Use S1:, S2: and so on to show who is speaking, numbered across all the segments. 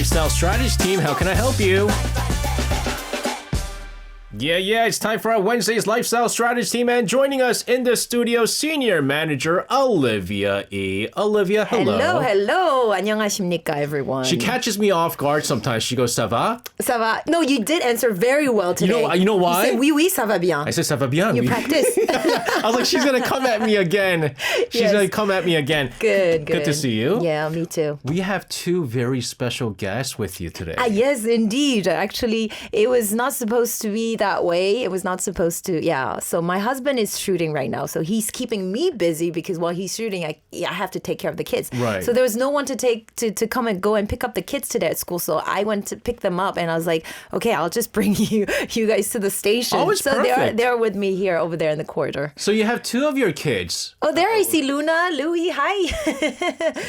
S1: Lifestyle Strategy Team. How can I help you? Yeah, it's time for our Wednesday's Lifestyle Strategy Team, and joining us in the studio, Senior Manager Olivia Ih. Olivia, hello.
S2: Hello. 안녕하십니까, everyone.
S1: She catches me off guard sometimes. She goes, ça va?
S2: Ça va? No, you did answer very well today.
S1: You know why?
S2: You said, oui, ça va bien.
S1: I said, ça va bien.
S2: You practice.
S1: I was like, she's going to come at me again. She's going to come at me again.
S2: Good.
S1: Good to see you.
S2: Yeah, me too.
S1: We have two very special guests with you today.
S2: Yes, indeed. Actually, it was not supposed to be that way. It was not supposed to, yeah. So my husband is shooting right now. So he's keeping me busy because while he's shooting, I have to take care of the kids.
S1: Right.
S2: So there was no one to come and go and pick up the kids today at school. So I went to pick them up and I was like, okay, I'll just bring you guys to the station.
S1: Oh, it's
S2: so
S1: perfect.
S2: they're with me here over there in the corridor.
S1: So you have two of your kids.
S2: Oh, there I see Luna, Louis, hi.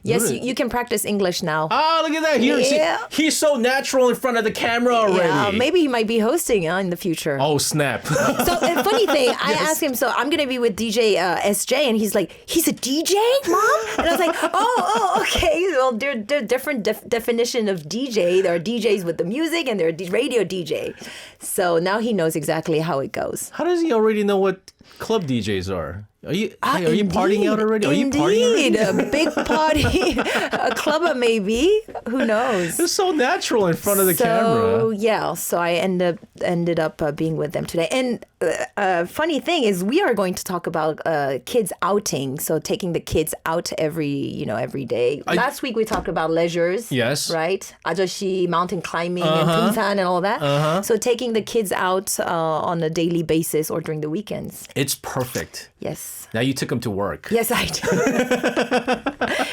S2: Yes, you can practice English now.
S1: Oh, look at that. He's so natural in front of the camera already.
S2: Yeah, maybe he might be hosting in the future.
S1: Oh, snap.
S2: So, a funny thing, I asked him, so I'm going to be with DJ SJ, and he's like, he's a DJ, Mom? And I was like, oh, okay. Well, there are different definition of DJ. There are DJs with the music, and there are radio DJ. So now he knows exactly how it goes.
S1: How does he already know what club DJs are? Are you partying out already? Are you partying already?
S2: A big party, a club maybe. Who knows?
S1: It's so natural in front of the camera.
S2: So I ended up being with them today. And funny thing is, we are going to talk about kids outing. So taking the kids out every day. Last week we talked about leisures.
S1: Yes.
S2: Right? 아저씨, mountain climbing, and 등산 and all that. So taking the kids out on a daily basis or during the weekends.
S1: It's perfect.
S2: Yes.
S1: Now you took them to work.
S2: Yes, I do.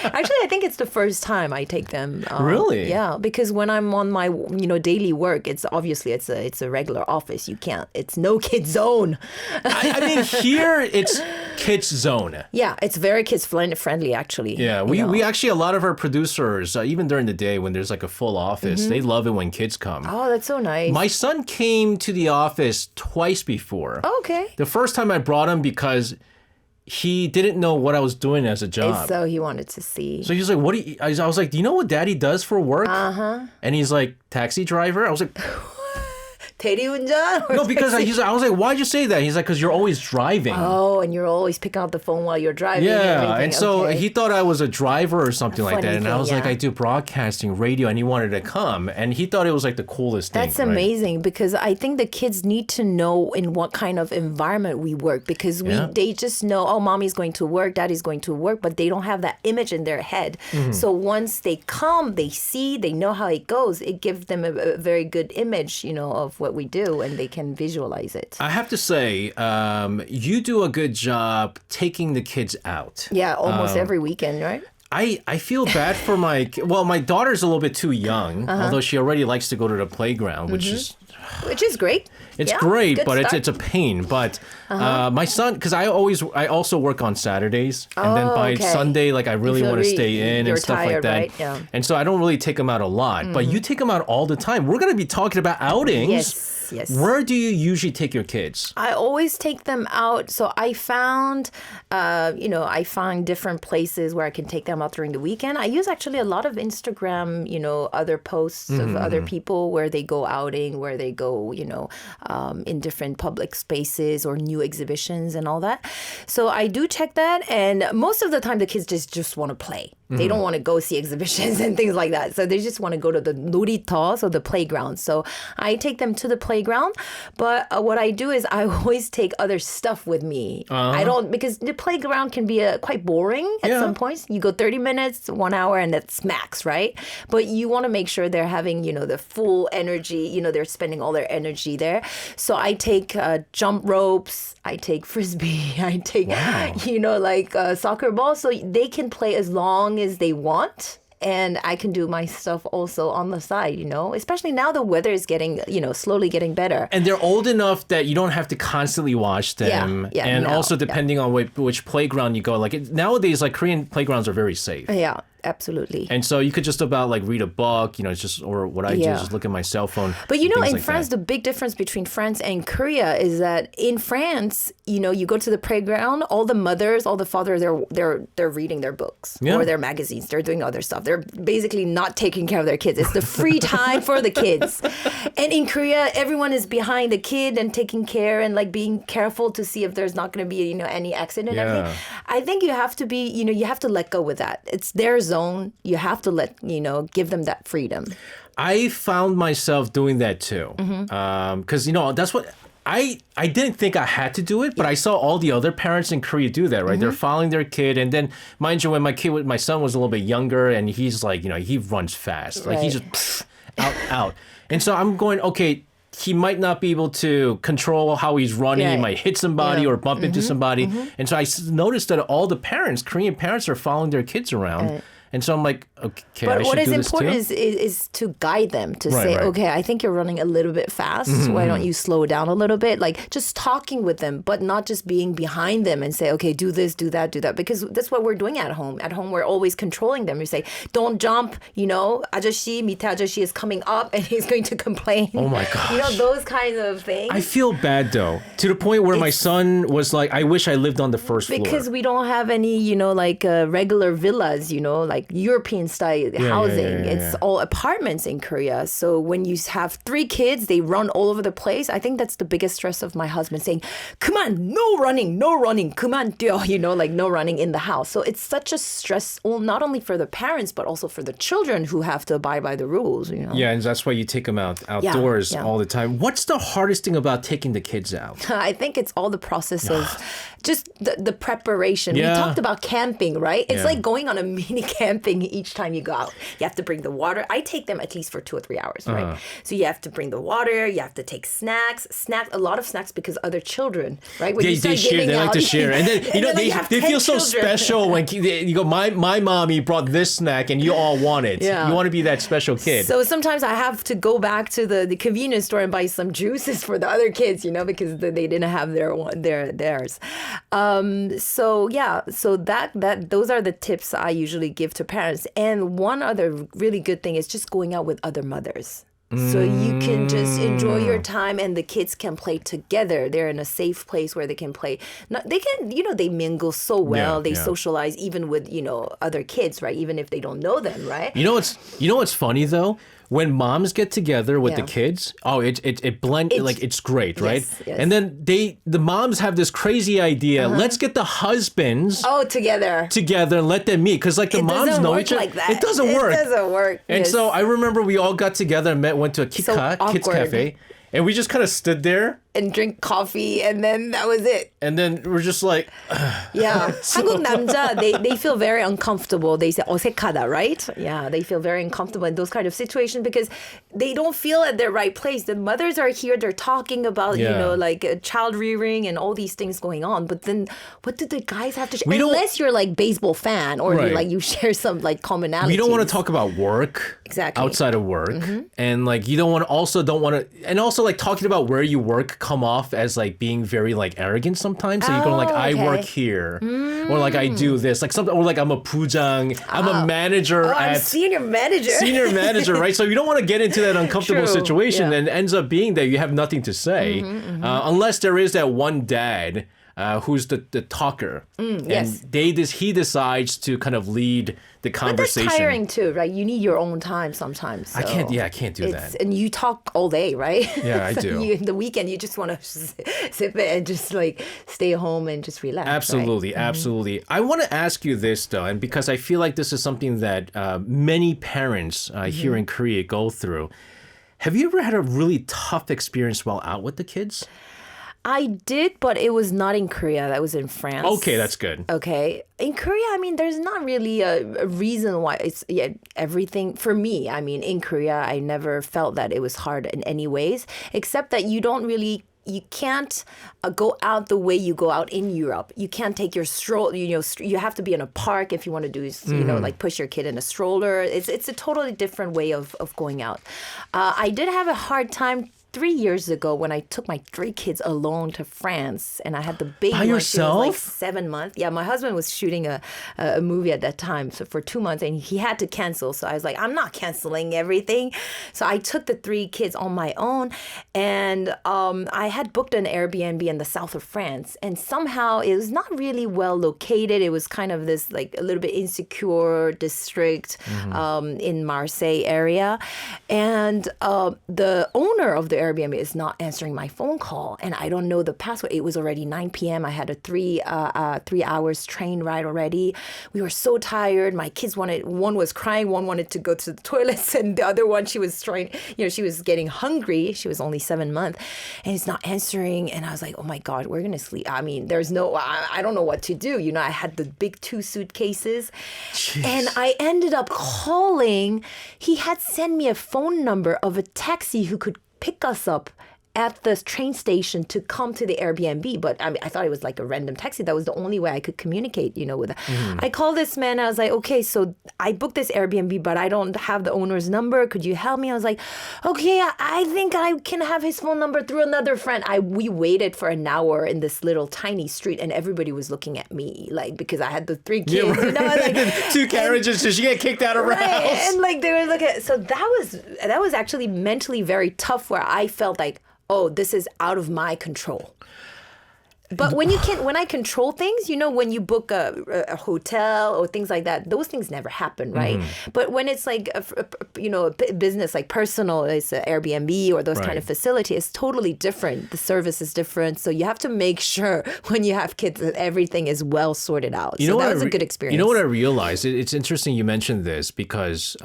S2: Actually, I think it's the first time I take them.
S1: Really?
S2: Yeah, because when I'm on my daily work, it's a regular office. You can't. It's no kids zone.
S1: I mean, here it's kids zone.
S2: Yeah, it's very kids friendly actually.
S1: Yeah, we actually, a lot of our producers, even during the day when there's like a full office, they love it when kids come.
S2: Oh, that's so nice.
S1: My son came to the office twice before.
S2: Oh, okay.
S1: The first time I brought him because he didn't know what I was doing as a job.
S2: So he wanted to see.
S1: So he was like, I was like, do you know what Daddy does for work? And he's like, taxi driver? I was like...
S2: 대리운전?
S1: No, because I was like, why'd you say that? He's like, because you're always driving.
S2: Oh, and you're always picking up the phone while you're driving.
S1: Yeah, and so he thought I was a driver or something like that. And I was like, I do broadcasting, radio, and he wanted to come. And he thought it was like the coolest thing.
S2: That's amazing because I think the kids need to know in what kind of environment we work because they just know, oh, mommy's going to work, daddy's going to work, but they don't have that image in their head. So once they come, they see, they know how it goes. It gives them a very good image, of what we do, and they can visualize it.
S1: I have to say, you do a good job taking the kids out.
S2: Yeah, almost every weekend, right?
S1: I feel bad for my daughter's a little bit too young, although she already likes to go to the playground, which is
S2: great.
S1: It's great, but it's a pain. But my son, because I also work on Saturdays, and then by Sunday, like I really want to stay in and stuff like that.
S2: Right? Yeah.
S1: And so I don't really take him out a lot. But you take him out all the time. We're going to be talking about outings.
S2: Yes.
S1: Where do you usually take your kids?
S2: I always take them out. So I found different places where I can take them out during the weekend. I use actually a lot of Instagram, other posts of other people where they go outing, where they go, in different public spaces or new exhibitions and all that. So I do check that. And most of the time, the kids just want to play. They don't want to go see exhibitions and things like that. So they just want to go to the 놀이터, so the playground. So I take them to the playground. But what I do is I always take other stuff with me. I don't, because the playground can be quite boring at some points. You go 30 minutes, 1 hour, and that's max, right? But you want to make sure they're having, the full energy, they're spending all their energy there. So I take jump ropes, I take frisbee, I take, soccer ball. So they can play as long as they want. And I can do my stuff also on the side, especially now the weather is getting, slowly getting better.
S1: And they're old enough that you don't have to constantly watch them. Also depending on which playground you go. Like nowadays, like Korean playgrounds are very safe.
S2: Yeah. Absolutely.
S1: And so you could just about like read a book, you know, it's just, or what I do is just look at my cell phone.
S2: But you know, in
S1: like
S2: France, the big difference between France and Korea is that in France, you know, you go to the playground, all the mothers, all the fathers, they're reading their books or their magazines. They're doing other stuff. They're basically not taking care of their kids. It's the free time for the kids. And in Korea, everyone is behind the kid and taking care and like being careful to see if there's not going to be, you know, any accident and everything. I think you have to be, you know, you have to let go with that. It's their zone. You have to give them that freedom.
S1: I found myself doing that too. Because, you know, that's what I didn't think I had to do it, but I saw all the other parents in Korea do that, right? They're following their kid. And then, mind you, when my son was a little bit younger and he's like, you know, he runs fast. Like he's just out. And so I'm going, okay, he might not be able to control how he's running. He might hit somebody or bump into somebody. And so I noticed that all the parents, Korean parents, are following their kids around. And so I'm like, okay,
S2: but
S1: I should
S2: what is
S1: do this
S2: important
S1: too?
S2: is to guide them to say, okay, I think you're running a little bit fast. Why don't you slow down a little bit? Like just talking with them, but not just being behind them and say, okay, do this, do that, do that. Because that's what we're doing at home. At home, we're always controlling them. We say, don't jump, you know, 아저씨, 밑에 아저씨 is coming up and he's going to complain.
S1: Oh my gosh.
S2: You know, those kinds of things.
S1: I feel bad though, to the point where my son was like, I wish I lived on the first floor.
S2: Because we don't have any, you know, like regular villas, you know, like European style housing. It's all apartments in Korea. So when you have 3 kids, they run all over the place. I think that's the biggest stress of my husband saying, 그만, no running, 그만 뛰어, you know, like no running in the house. So it's such a stress, not only for the parents, but also for the children who have to abide by the rules, you know.
S1: Yeah, and that's why you take them outdoors all the time. What's the hardest thing about taking the kids out?
S2: I think it's all the process of just the preparation. We talked about camping, right? It's like going on a mini camping each time you go out. You have to bring the water. I take them at least for 2 or 3 hours, right? So you have to bring the water. You have to take snacks, a lot of snacks because other children, right? When
S1: They share. They like to share, and then you know they feel so special when you go. My mommy brought this snack, and you all want it.
S2: Yeah.
S1: You want to be that special kid.
S2: So sometimes I have to go back to the convenience store and buy some juices for the other kids, you know, because they didn't have theirs. So those are the tips I usually give to parents. And one other really good thing is just going out with other mothers. So you can just enjoy your time and the kids can play together. They're in a safe place where they can play. They can, you know, they mingle so well. They socialize even with, you know, other kids, right? Even if they don't know them, right?
S1: You know what's funny though? When moms get together with the kids, it blends, like it's great, right?
S2: Yes.
S1: And then the moms have this crazy idea. Let's get the husbands
S2: together
S1: and let them meet, because like the moms know each other.
S2: Like that.
S1: It doesn't work.
S2: It doesn't work.
S1: And so I remember we all got together and went to a kids cafe, and we just kind of stood there
S2: and drink coffee, and then that was it.
S1: And then we're just like,
S2: 한국 남자, they feel very uncomfortable. They say 어색하다, right? Yeah, they feel very uncomfortable in those kind of situations because they don't feel at their right place. The mothers are here, they're talking about, you know, like child rearing and all these things going on. But then what do the guys have to share? Unless you're like baseball fan or you share some like commonalities.
S1: We don't want to talk about work.
S2: Exactly.
S1: Outside of work. And like you don't want to, and also like talking about where you work come off as like being very like arrogant sometimes. So you're going like, I work here, or like I do this, like something, or like I'm a pujang, I'm a manager
S2: I'm senior manager,
S1: right? So you don't want to get into that uncomfortable situation, and it ends up being that you have nothing to say, unless there is that one dad who's the talker, and he decides to kind of lead the conversation.
S2: But that's tiring too, right? You need your own time sometimes. So
S1: I can't do that.
S2: And you talk all day, right?
S1: Yeah, I do.
S2: The weekend, you just want to sit and just like stay home and just relax.
S1: Absolutely,
S2: right?
S1: Absolutely. I want to ask you this though, and because I feel like this is something that many parents here in Korea go through. Have you ever had a really tough experience while out with the kids?
S2: I did, but it was not in Korea. That was in France.
S1: Okay, that's good.
S2: Okay. In Korea, I mean, there's not really a reason why it's everything. For me, I mean, in Korea, I never felt that it was hard in any ways, except that you can't go out the way you go out in Europe. You can't take your stroller, you have to be in a park if you want to do, like push your kid in a stroller. It's a totally different way of going out. I did have a hard time 3 years ago when I took my 3 kids alone to France and I had the baby
S1: By
S2: when she was like
S1: yourself?
S2: 7 months. Yeah, my husband was shooting a movie at that time so for 2 months and he had to cancel. So I was like, I'm not canceling everything. So I took the 3 kids on my own and I had booked an Airbnb in the south of France and somehow it was not really well located. It was kind of this like a little bit insecure district in Marseille area. And the owner of the Airbnb is not answering my phone call and I don't know the password. It was already 9 p.m. I had a 3 hours train ride already. We were so tired. My kids one was crying, one wanted to go to the toilets and the other one, she was she was getting hungry. She was only 7 months and it's not answering. And I was like, oh my God, we're going to sleep. I mean, I don't know what to do. I had the big 2 suitcases. Jeez. And I ended up calling. He had sent me a phone number of a taxi who could pick us up at the train station to come to the Airbnb. But I thought it was like a random taxi. That was the only way I could communicate, with it. I called this man. I was like, okay, so I booked this Airbnb, but I don't have the owner's number. Could you help me? I was like, okay, I think I can have his phone number through another friend. We waited for an hour in this little tiny street and everybody was looking at me like because I had the 3 kids.
S1: Yeah, right. Like, 2 carriages, so she get kicked out of her house.
S2: And like they were looking so that was actually mentally very tough where I felt like, oh, this is out of my control. But when I control things, when you book a hotel or things like that, those things never happen, right? But when it's like, a business, like personal, it's an Airbnb or those kind of facility, it's totally different. The service is different. So you have to make sure when you have kids that everything is well sorted out. So that was a good experience.
S1: You know what I realized? It's interesting you mentioned this because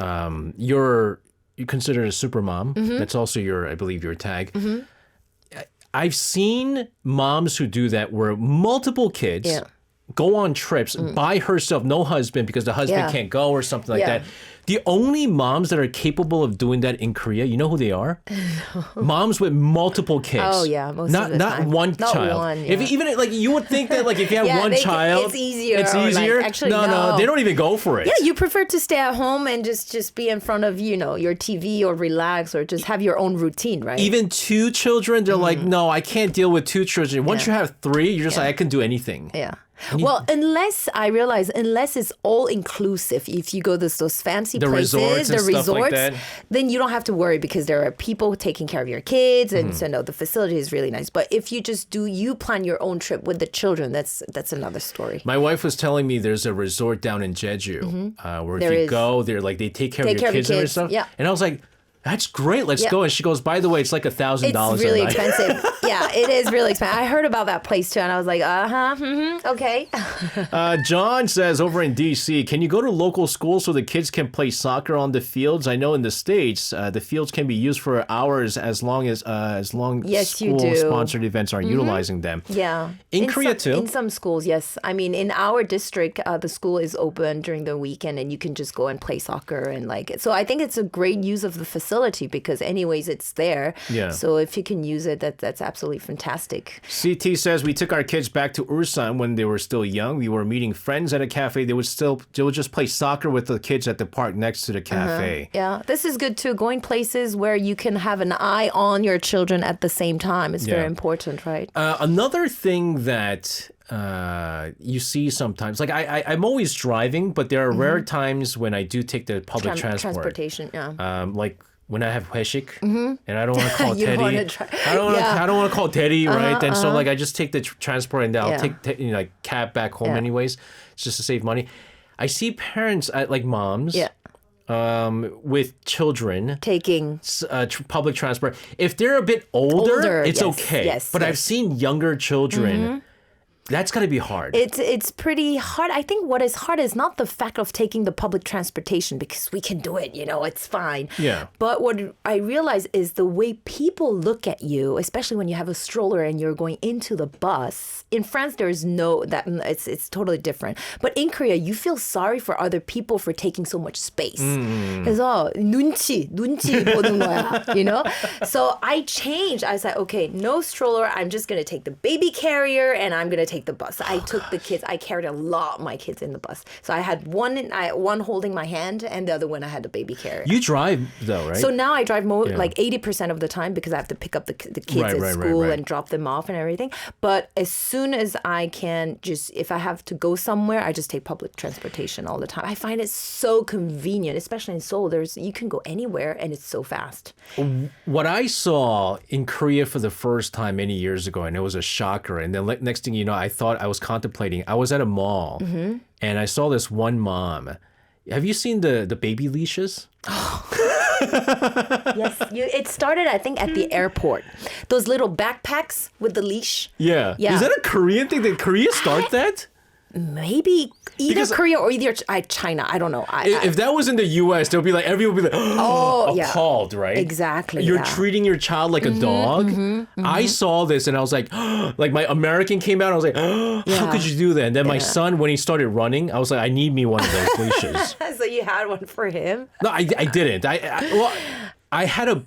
S1: you're considered a super mom. That's also I believe your tag. I've seen moms who do that where multiple kids go on trips by herself, no husband because the husband can't go or something like that. The only moms that are capable of doing that in Korea, you know who they are? Moms with multiple kids.
S2: Oh yeah, most of the time.
S1: Not one
S2: not
S1: child.
S2: One, yeah.
S1: If even like you would think that like if you have one child,
S2: it's easier.
S1: It's easier.
S2: Like, actually,
S1: no, they don't even go for it.
S2: Yeah, you prefer to stay at home and just be in front of your TV or relax or just have your own routine, right?
S1: Even 2 children, they're like, no, I can't deal with 2 children. Once you have 3, you're just like, I can do anything.
S2: Yeah. Well, unless it's all inclusive, if you go to those fancy places, the resorts, like that, then you don't have to worry because there are people taking care of your kids, and so the facility is really nice. But if you just you plan your own trip with the children, that's another story.
S1: My wife was telling me there's a resort down in Jeju where if you go, they take care of your kids and stuff. Yeah. And I was like, that's great. Let's go. And she goes, by the way, it's like $1,000.
S2: It's really expensive. Yeah, it is really expensive. I heard about that place too, and I was like, okay.
S1: John says over in D.C., can you go to local schools so the kids can play soccer on the fields? I know in the States, the fields can be used for hours as long as school-sponsored events are utilizing them.
S2: Yeah.
S1: In Korea too?
S2: In some schools, yes. I mean, in our district, the school is open during the weekend, and you can just go and play soccer and so I think it's a great use of the facility because anyways it's there. Yeah. So if you can use it, that's absolutely fantastic.
S1: CT says we took our kids back to Ulsan when they were still young. We were meeting friends at a cafe. They would just play soccer with the kids at the park next to the cafe.
S2: Yeah, this is good too. Going places where you can have an eye on your children at the same time is very important, right?
S1: Another thing that you see sometimes, like I'm always driving, but there are rare times when I do take the public
S2: transportation. Yeah.
S1: Like when I have 회식 and I don't want to call Teddy. I don't want to call Teddy, right? And so I just take the transport and then I'll take cab back home anyways, just to save money. I see parents like moms. With children
S2: taking
S1: public transport. If they're a bit older it's okay.
S2: Yes,
S1: but I've seen younger children. That's got to be hard.
S2: It's pretty hard. I think what is hard is not the fact of taking the public transportation because we can do it, it's fine. Yeah. But what I realize is the way people look at you, especially when you have a stroller and you're going into the bus. In France, there's it's totally different. But in Korea, you feel sorry for other people for taking so much space. 그래서 눈치 보는 거야, So I changed. I said, okay, no stroller. I'm just going to take the baby carrier and I'm going to take take the bus. I took the kids. I carried a lot of my kids in the bus. So I had one holding my hand and the other one I had the baby carrier.
S1: You drive though, right?
S2: So now I drive like 80% of the time because I have to pick up the kids at school and drop them off and everything. But as soon as I can if I have to go somewhere, I just take public transportation all the time. I find it so convenient, especially in Seoul. You can go anywhere and it's so fast.
S1: What I saw in Korea for the first time many years ago, and it was a shocker. And then next thing you know, I thought I was contemplating. I was at a mall and I saw this one mom. Have you seen the baby leashes?
S2: Yes, it started, I think, at the airport. Those little backpacks with the leash.
S1: Yeah. Is that a Korean thing? Did Korea start that?
S2: Maybe either Korea or either China. I don't know.
S1: If that was in the U.S., they'll be like, everyone would be like, appalled, right?
S2: Exactly.
S1: You're treating your child like a dog. I saw this and I was like, like my American came out. I was like, how could you do that? And then my son, when he started running, I was like, I need me one of those leashes.
S2: So you had one for him?
S1: No, I didn't. I had a.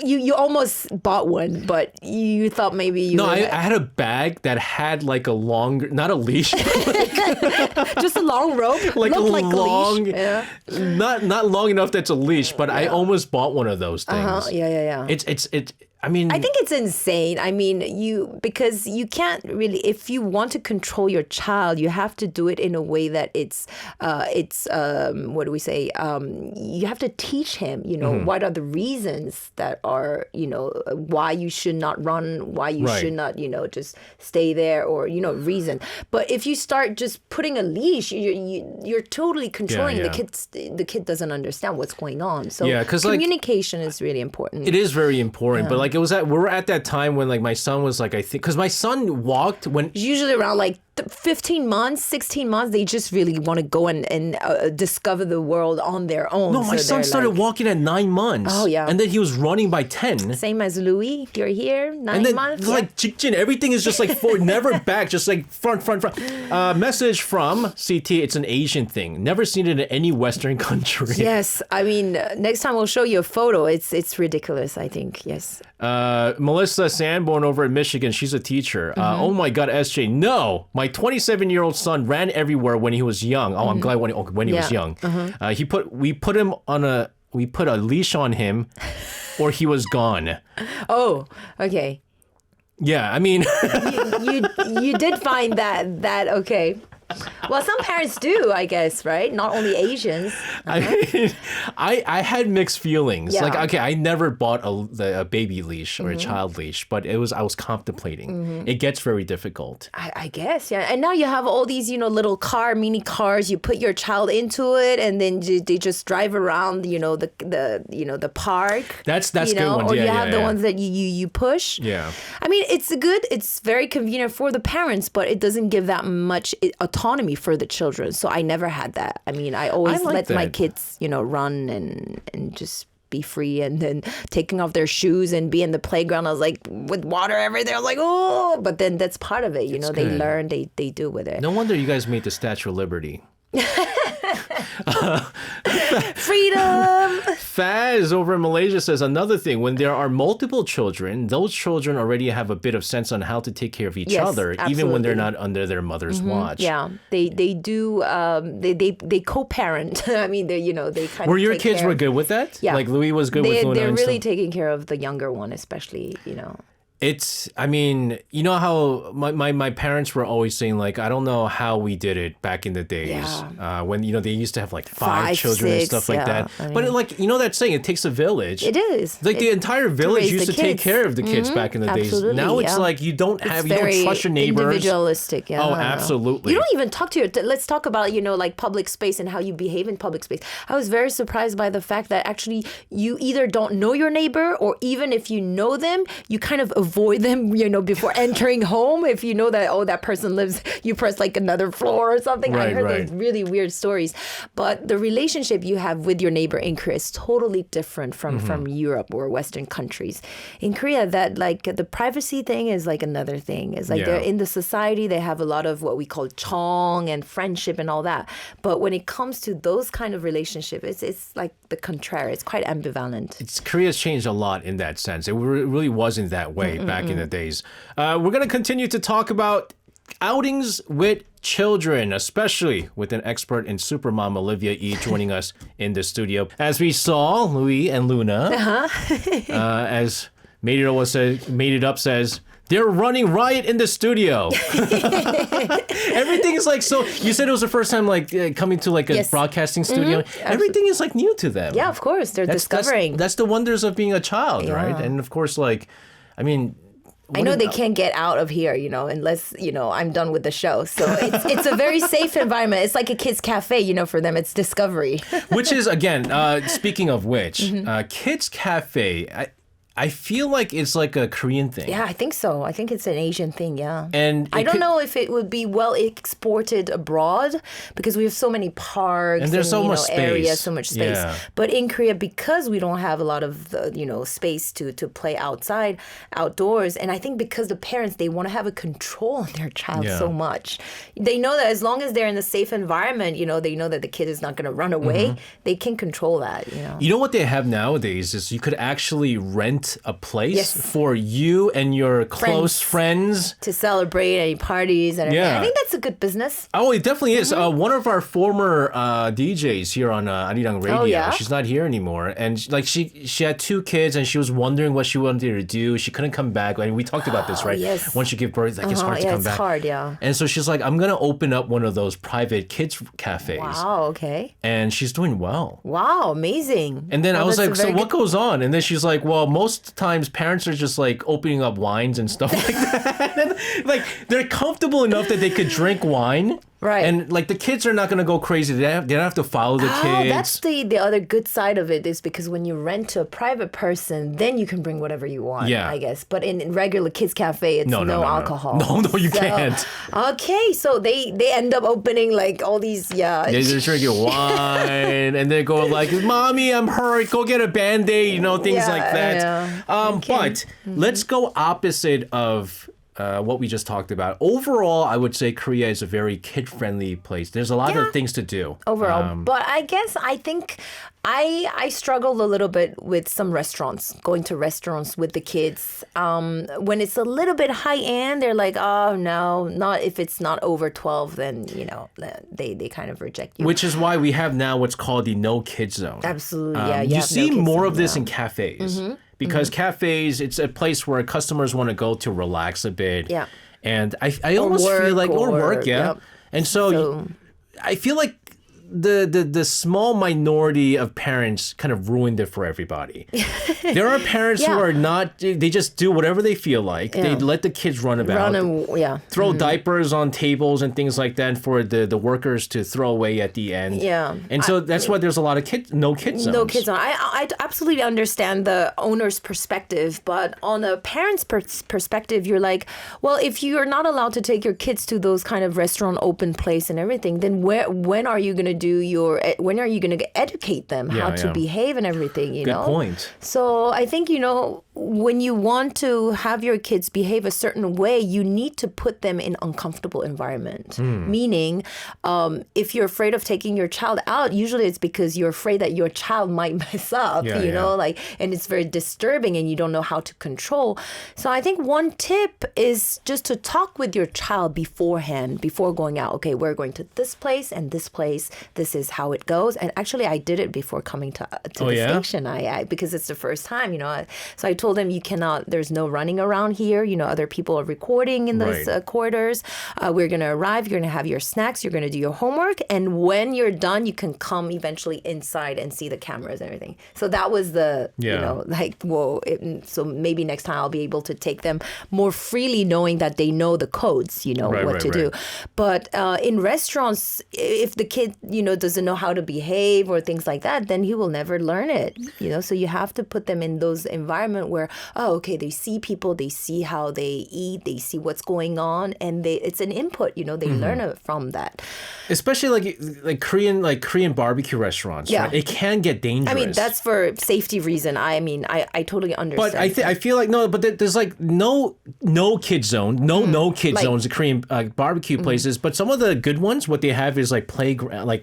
S2: You almost bought one, but you thought maybe you.
S1: No, I had a bag that had like a longer, not a leash,
S2: just a long rope,
S1: like
S2: looked
S1: a long,
S2: leash.
S1: not long enough that's a leash, but I almost bought one of those things.
S2: Yeah.
S1: It's. I mean,
S2: I think it's insane. I mean, because you can't really, if you want to control your child, you have to do it in a way that it's what do we say? You have to teach him, what are the reasons that are, why you should not run, why you should not, just stay there or, reason. But if you start just putting a leash, you're totally controlling the kids. The kid doesn't understand what's going on. So communication is really important.
S1: It is very important, but like, we were at that time when like my son was like, I think, because my son walked when
S2: usually around like 15 months, 16 months, they just really want to go and discover the world on their own.
S1: No, my son started walking at 9 months.
S2: Oh, yeah.
S1: And then he was running by 10.
S2: Same as Louis. You're here, 9
S1: and then,
S2: months.
S1: Like, 직진, everything is just like forward, never back, just like front. Message from CT, it's an Asian thing. Never seen it in any Western country.
S2: Yes. I mean, next time we'll show you a photo. It's ridiculous, I think. Yes.
S1: Melissa Sanborn over at Michigan, she's a teacher. Oh my God, SJ, no. My 27-year-old son ran everywhere when he was young. Oh, I'm glad when he was young. We put a leash on him, or he was gone.
S2: Oh, okay.
S1: Yeah, I mean,
S2: you did find that okay. Well, some parents do, I guess, right? Not only Asians.
S1: I had mixed feelings.
S2: Yeah.
S1: Like, okay, I never bought a baby leash or a child leash, but I was contemplating. It gets very difficult.
S2: I guess, yeah. And now you have all these, little mini cars. You put your child into it, and then they just drive around, the park.
S1: That's good ones.
S2: Or you have the ones that you push.
S1: Yeah.
S2: I mean, it's very convenient for the parents, but it doesn't give that much autonomy for the children. So I never had that. I mean, I always let my kids, run and just be free, and then taking off their shoes and be in the playground. I was like, with water everywhere. I was like, oh, but then that's part of it. They learn, they do with it.
S1: No wonder you guys made the Statue of Liberty.
S2: Freedom.
S1: Faz over in Malaysia says another thing, when there are multiple children, those children already have a bit of sense on how to take care of each other,
S2: absolutely.
S1: even when they're not under their mother's watch.
S2: Yeah, they do. They co-parent. I mean, they kind of.
S1: Were your kids were good with that?
S2: Yeah,
S1: like Louis was good with Luna.
S2: They're really taking care of the younger one, especially.
S1: I mean, you know how my parents were always saying, like, I don't know how we did it back in the days when, they used to have like five children and stuff like that. I mean, but that saying, it takes a village.
S2: It is.
S1: Like the entire village used to take care of the kids back in the days. Now it's like you don't trust your neighbors.
S2: Individualistic, yeah.
S1: Oh, absolutely.
S2: You don't even talk to let's talk about, like public space and how you behave in public space. I was very surprised by the fact that actually you either don't know your neighbor, or even if you know them, you kind of avoid them, before entering home. If you know that, that person lives, you press like another floor or something. I heard these really weird stories. But the relationship you have with your neighbor in Korea is totally different from Europe or Western countries. In Korea, that like the privacy thing is like another thing. It's like they're in the society, they have a lot of what we call chong and friendship and all that. But when it comes to those kind of relationships, it's like the contrary. It's quite ambivalent.
S1: Korea's changed a lot in that sense. It really wasn't that way back in the days. We're going to continue to talk about outings with children, especially with an expert in Supermom Olivia Ih joining us in the studio. As we saw, Louis and Luna, as Made It Up says, they're running riot in the studio. Everything is like, so you said it was the first time like coming to like a broadcasting studio. Everything is like new to them.
S2: Yeah, of course. They're discovering.
S1: That's the wonders of being a child, right? And of course, like, I mean,
S2: I know they can't get out of here, unless, I'm done with the show. So it's a very safe environment. It's like a kids' cafe, for them. It's discovery.
S1: Which is, again, speaking of which, kids' cafe, I feel like it's like a Korean thing.
S2: Yeah, I think so. I think it's an Asian thing, yeah.
S1: And
S2: I don't know if it would be well exported abroad because we have so many parks
S1: and there's so much
S2: areas, so much space.
S1: Yeah.
S2: But in Korea, because we don't have a lot of space to play outdoors, and I think because the parents, they want to have a control on their child so much. They know that as long as they're in a safe environment, they know that the kid is not going to run away. They can control that,
S1: You know what they have nowadays is you could actually rent a place for you and your close friends
S2: to celebrate any parties and everything. I think that's a good business.
S1: Oh, it definitely is. One of our former DJs here on ARIRANG Radio, she's not here anymore, and like she had 2 kids and she was wondering what she wanted to do. She couldn't come back, and we talked about this, right?
S2: Yes.
S1: Once you give birth, like it's hard to come back.
S2: It's hard, yeah.
S1: And so she's like, I'm gonna open up one of those private kids cafes.
S2: Wow, okay.
S1: And she's doing well.
S2: Wow, amazing.
S1: And then I was like, so what goes on? And then she's like, well, most times parents are just like opening up wines and stuff like that. And, like they're comfortable enough that they could drink wine.
S2: Right.
S1: And like the kids are not going to go crazy. They don't have to follow the kids.
S2: That's the other good side of it is because when you rent to a private person, then you can bring whatever you want, I guess. But in regular kids cafe, it's no alcohol.
S1: No, you can't.
S2: Okay, so they end up opening like all these, They're
S1: drinking wine and they go like, Mommy, I'm hurt. Go get a Band-Aid, things like that.
S2: Yeah.
S1: But let's go opposite of what we just talked about. Overall, I would say Korea is a very kid-friendly place. There's a lot of things to do.
S2: Overall. But I think I struggled a little bit with some restaurants, going to restaurants with the kids. When it's a little bit high-end, they're like, oh, no, not if it's not over 12, then, they kind of reject you.
S1: Which is why we have now what's called the no-kid zone.
S2: Absolutely, yeah.
S1: You see more of this in cafes. Because cafes, it's a place where customers want to go to relax a bit.
S2: Yeah.
S1: And I almost feel like, or work, And so I feel like the small minority of parents kind of ruined it for everybody. There are parents who are not, they just do whatever they feel like. They let the kids run about. Throw diapers on tables and things like that for the workers to throw away at the end.
S2: Yeah.
S1: And so that's why there's a lot of no kids zones.
S2: No kids zone. I absolutely understand the owner's perspective, but on a parent's perspective, you're like, well, if you're not allowed to take your kids to those kind of restaurant open place and everything, then when are you going to when are you going to educate them how to behave and everything,
S1: Good point.
S2: So I think, when you want to have your kids behave a certain way, you need to put them in uncomfortable environment. Meaning, if you're afraid of taking your child out, usually it's because you're afraid that your child might mess up, and it's very disturbing and you don't know how to control. So I think one tip is just to talk with your child beforehand, before going out. Okay, we're going to this place and this place. This is how it goes. And actually, I did it before coming to the station. I because it's the first time, So I told them, there's no running around here. Other people are recording in those corridors. We're going to arrive. You're going to have your snacks. You're going to do your homework. And when you're done, you can come eventually inside and see the cameras and everything. So that was so maybe next time I'll be able to take them more freely, knowing that they know the codes, what to do. But in restaurants, if the kid, doesn't know how to behave or things like that, then he will never learn it, So you have to put them in those environment where, they see people, they see how they eat, they see what's going on, and it's an input, they learn it from that.
S1: Especially like Korean barbecue restaurants, right? It can get dangerous.
S2: I mean, that's for safety reason. I totally understand.
S1: But I feel like there's like no kid zone, no kid zones in Korean barbecue places. But some of the good ones, what they have is like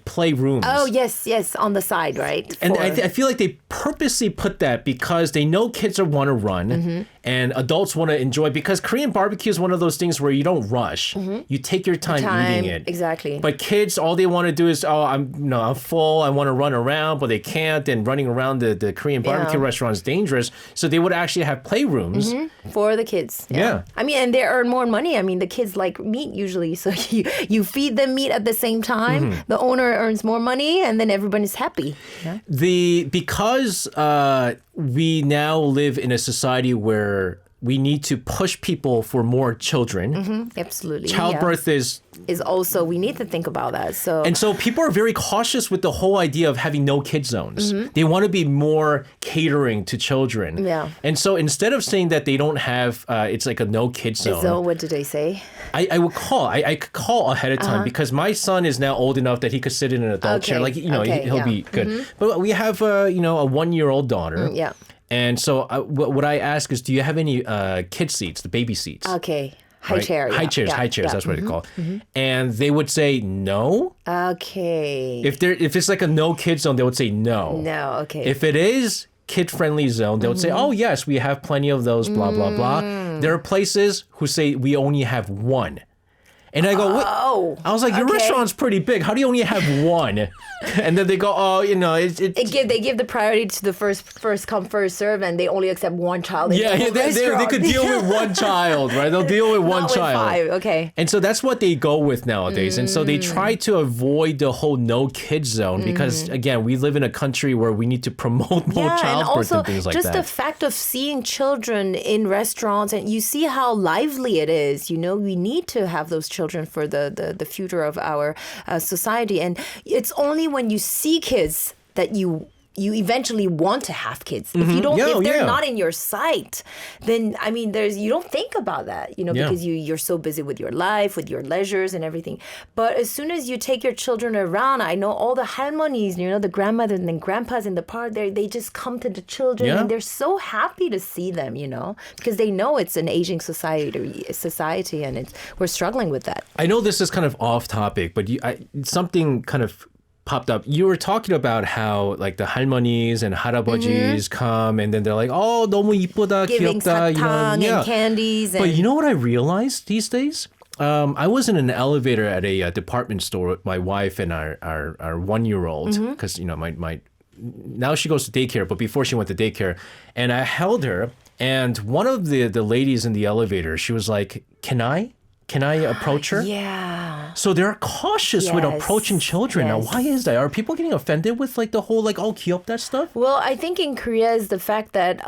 S1: playrooms.
S2: Oh, yes, on the side, right?
S1: And I feel like they purposely put that because they know kids want to run and adults want to enjoy, because Korean barbecue is one of those things where you don't rush. You take your time eating it.
S2: Exactly.
S1: But kids, all they want to do is, I'm full, I want to run around, but they can't, and running around the Korean barbecue restaurant is dangerous. So they would actually have playrooms.
S2: For the kids.
S1: Yeah.
S2: I mean, and they earn more money. I mean, the kids like meat usually. So you feed them meat at the same time. The owner earns more money, and then everyone is happy. Yeah?
S1: Because we now live in a society where we need to push people for more children.
S2: Absolutely.
S1: Childbirth is
S2: also, we need to think about that.
S1: And so people are very cautious with the whole idea of having no kid zones. They want to be more catering to children.
S2: Yeah.
S1: And so instead of saying that they don't have, it's like a no kid zone.
S2: So what do they say?
S1: I would call. I could call ahead of time because my son is now old enough that he could sit in an adult chair. Like, he'll be good. But we have, a 1-year-old daughter.
S2: Yeah.
S1: And so what I ask is, do you have any kid seats, the baby seats?
S2: Okay. High chair.
S1: High chairs, that's what they call it. And they would say no.
S2: Okay.
S1: If it's like a no kid zone, they would say no.
S2: No, okay.
S1: If it is kid-friendly zone, they would say, oh, yes, we have plenty of those, blah, blah, blah. There are places who say we only have one. And I go, what?
S2: Oh,
S1: I was like, your restaurant's pretty big. How do you only have one? And then they go, oh,
S2: they give the priority to the first come, first serve, and they only accept one child.
S1: They could deal with one child, right? They'll deal with one
S2: Not
S1: child.
S2: With 5, okay.
S1: And so that's what they go with nowadays. And so they try to avoid the whole no kids zone because, again, we live in a country where we need to promote more childbirth and things like that.
S2: Just the fact of seeing children in restaurants, and you see how lively it is. We need to have those children for the future of our society. And it's only when you see kids that you eventually want to have kids. If you don't, if they're not in your sight, then I mean, you don't think about that, because you're so busy with your life, with your leisures and everything. But as soon as you take your children around, I know all the halmonis, the grandmothers and grandpas in the park, they just come to the children and they're so happy to see them, because they know it's an aging society, and we're struggling with that.
S1: I know this is kind of off topic, but something kind of popped up. You were talking about how like the 할머니s and 할아버지s come and then they're like, oh, 너무 이쁘다,
S2: giving
S1: 귀엽다,
S2: 사탕 and candies.
S1: But you know what I realized these days? I was in an elevator at a department store with my wife and our 1-year-old because my now she goes to daycare, but before she went to daycare, and I held her, and one of the ladies in the elevator, she was like, Can I approach her?
S2: Yeah.
S1: So they're cautious with approaching children. Now, why is that? Are people getting offended with like the whole 귀엽다 stuff?
S2: Well, I think in Korea is the fact that,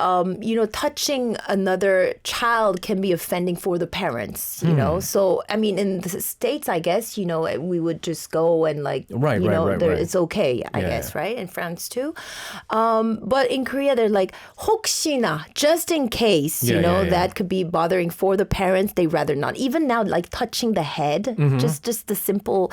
S2: touching another child can be offending for the parents, So, I mean, in the States, I guess, we would just go and right. It's okay, I guess, right? In France too. But in Korea, they're like, 혹시나, just in case, that could be bothering for the parents. They rather not. Even now, like touching the head, just the simple,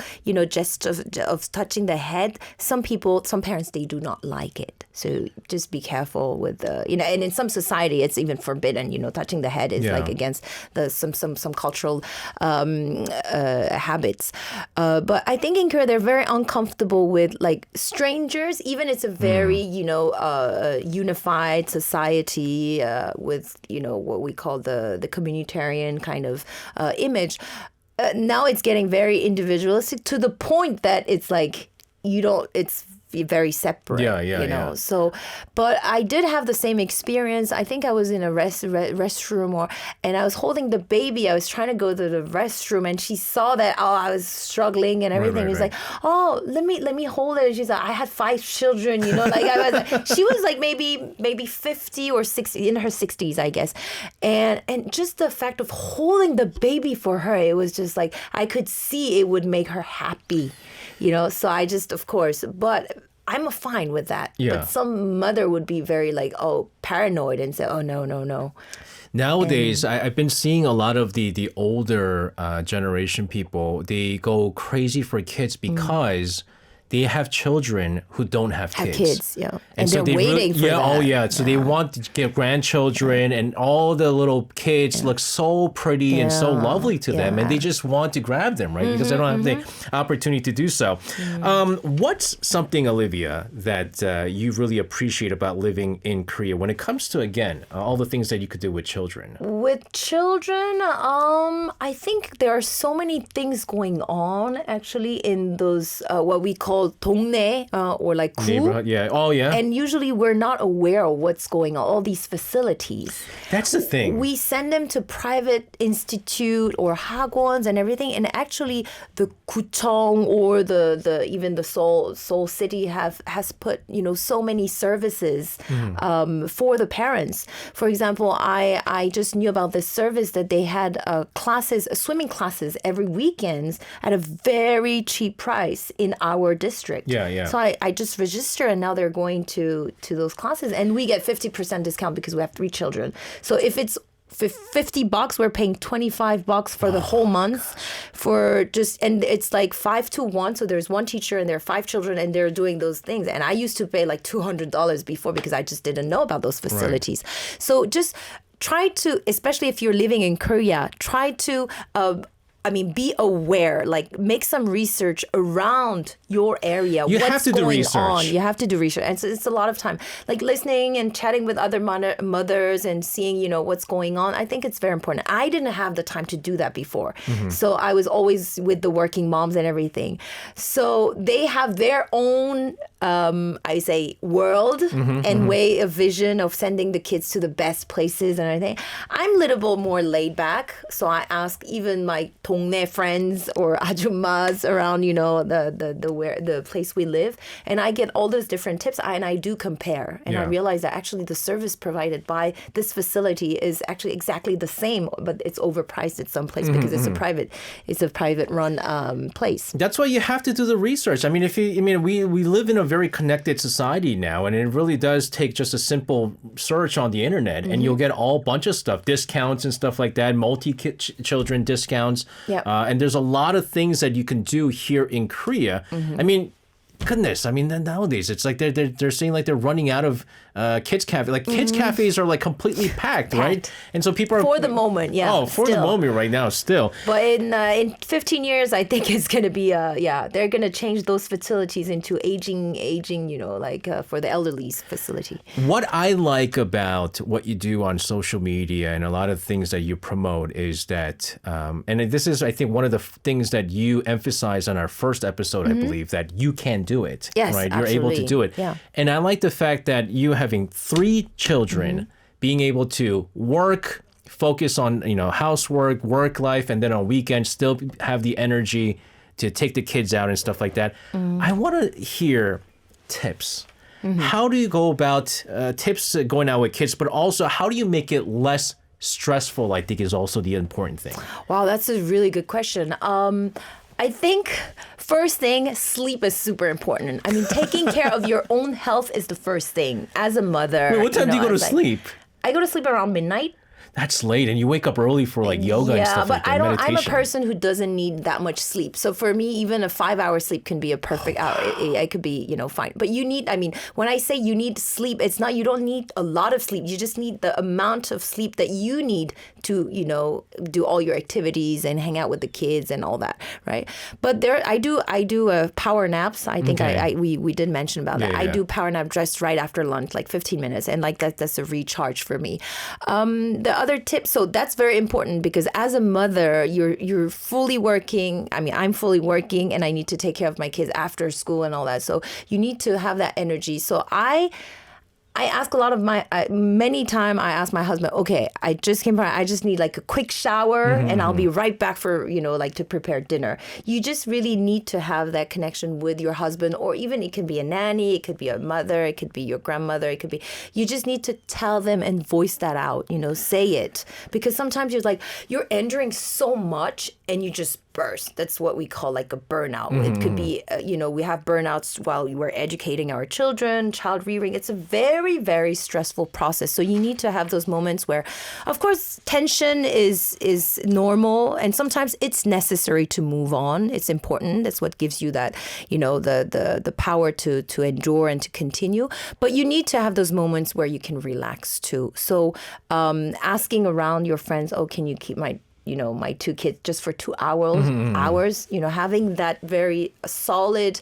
S2: gesture of touching the head. Some parents, they do not like it. So just be careful with and in some society, it's even forbidden. Touching the head is like against some cultural habits. But I think in Korea, they're very uncomfortable with like strangers, even it's a very, unified society with, what we call the communitarian kind of image. Now it's getting very individualistic to the point that it's like it's very separate, So, but I did have the same experience. I think I was in a restroom and I was holding the baby. I was trying to go to the restroom and she saw that, I was struggling and everything. Right. He's like, oh, let me hold it. And she's like, I had 5 children, she was like maybe 50 or 60, in her 60s, I guess. And just the fact of holding the baby for her, it was just like, I could see it would make her happy, so I just, of course, but I'm fine with that. Yeah. But some mother would be very paranoid and say, oh, no.
S1: Nowadays, I've been seeing a lot of the older generation people, they go crazy for kids because they have children who don't have kids.
S2: Yeah.
S1: And
S2: they're waiting for that.
S1: Oh, yeah. So they want to get grandchildren, and all the little kids look so pretty and so lovely to them, and they just want to grab them, right? Because they don't have the opportunity to do so. What's something, Olivia, that you really appreciate about living in Korea when it comes to, again, all the things that you could do with children?
S2: With children, I think there are so many things going on, actually, in those, what we call 동네, or like 구.
S1: Neighborhood, yeah. Oh, yeah.
S2: And usually we're not aware of what's going on, all these facilities.
S1: That's the thing.
S2: We send them to private institute or 학원s and everything, and actually the 구청 or the even the Seoul city has put so many services for the parents. For example, I just knew about this service that they had swimming classes every weekends at a very cheap price in our district.
S1: Yeah.
S2: So I just register, and now they're going to those classes, and we get 50% discount because we have 3 children. So if it's $50, we're paying $25 for the whole month and it's like 5-to-1. So there's one teacher and there are 5 children, and they're doing those things. And I used to pay like $200 before because I just didn't know about those facilities. Right. So just try to, especially if you're living in Korea, try to be aware, like make some research around your area.
S1: You
S2: What's
S1: have to do
S2: going
S1: research.
S2: on. You have to do research. And so it's a lot of time. Like listening and chatting with other mothers and seeing, what's going on. I think it's very important. I didn't have the time to do that before. So I was always with the working moms and everything. So they have their own, world and way of vision of sending the kids to the best places and everything. I'm a little bit more laid back. So I ask even my 동네 friends or 아줌mas around, the place we live, and I get all those different tips, and I do compare, and I realize that actually the service provided by this facility is actually exactly the same, but it's overpriced at some place because it's a private run place.
S1: That's why you have to do the research. I mean, we live in a very connected society now, and it really does take just a simple search on the internet, and you'll get all bunch of stuff, discounts and stuff like that, multi-children discounts.
S2: Yeah.
S1: And there's a lot of things that you can do here in Korea. I mean, goodness, nowadays it's like they're saying like they're running out of kids cafe. Like kids cafes are like completely packed, right? And so people are
S2: for the moment, yeah.
S1: Oh, for the moment right now, still.
S2: But in 15 years, I think it's gonna be they're gonna change those facilities into aging, for the elderly's facility.
S1: What I like about what you do on social media and a lot of things that you promote is that, and this is I think one of the things that you emphasized on our first episode, I believe, that you can do it.
S2: Yes,
S1: right? You're able to do it.
S2: Yeah.
S1: And I like the fact that you having 3 children, being able to work, focus on, housework, work life, and then on weekends still have the energy to take the kids out and stuff like that. I want to hear tips. How do you go about tips going out with kids, but also how do you make it less stressful, I think is also the important thing.
S2: Wow, that's a really good question. I think first thing, sleep is super important. Taking care of your own health is the first thing. As a mother,
S1: Wait, what time do you go to sleep?
S2: I go to sleep around midnight.
S1: That's late, and you wake up early for like yoga and stuff like that.
S2: Yeah, but
S1: meditation.
S2: I'm a person who doesn't need that much sleep. So for me, even a 5-hour sleep can be a perfect hour. It could be, fine. But you need, when I say you need sleep, it's not, you don't need a lot of sleep. You just need the amount of sleep that you need to, do all your activities and hang out with the kids and all that, right? But I do power naps. I think we did mention about that.
S1: Yeah.
S2: I do power nap just right after lunch, like 15 minutes, and like that's a recharge for me. The other tip, so that's very important because as a mother, you're fully working. I'm fully working, and I need to take care of my kids after school and all that. So you need to have that energy. So I ask a lot of many times I ask my husband, okay, I just came from, I just need like a quick shower and I'll be right back for, to prepare dinner. You just really need to have that connection with your husband, or even it can be a nanny, it could be a mother, it could be your grandmother, it could be, you just need to tell them and voice that out, say it. Because sometimes you're enduring so much and you just burst. That's what we call like a burnout. It could be, we have burnouts while we're educating our children, child rearing. It's a very, very stressful process. So you need to have those moments where, of course, tension is normal, and sometimes it's necessary to move on. It's important. That's what gives you that, the power to endure and to continue. But you need to have those moments where you can relax too. So asking around your friends, oh, can you keep my two kids just for 2 hours, having that very solid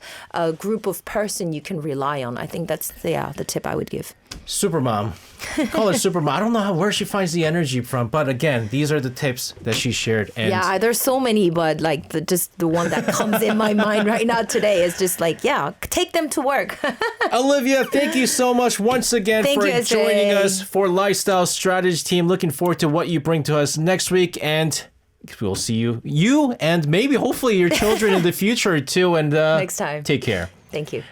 S2: group of person you can rely on. I think that's the tip I would give.
S1: Supermom. Call her Supermom. I don't know where she finds the energy from, but again, these are the tips that she shared. And
S2: yeah, there's so many, but like the one that comes in my mind right now today is just like, take them to work.
S1: Olivia, thank you so much once again for joining us for Lifestyle Strategy Team. Looking forward to what you bring to us next week, and we'll see you and maybe hopefully your children in the future too. And
S2: next time.
S1: Take care.
S2: Thank you.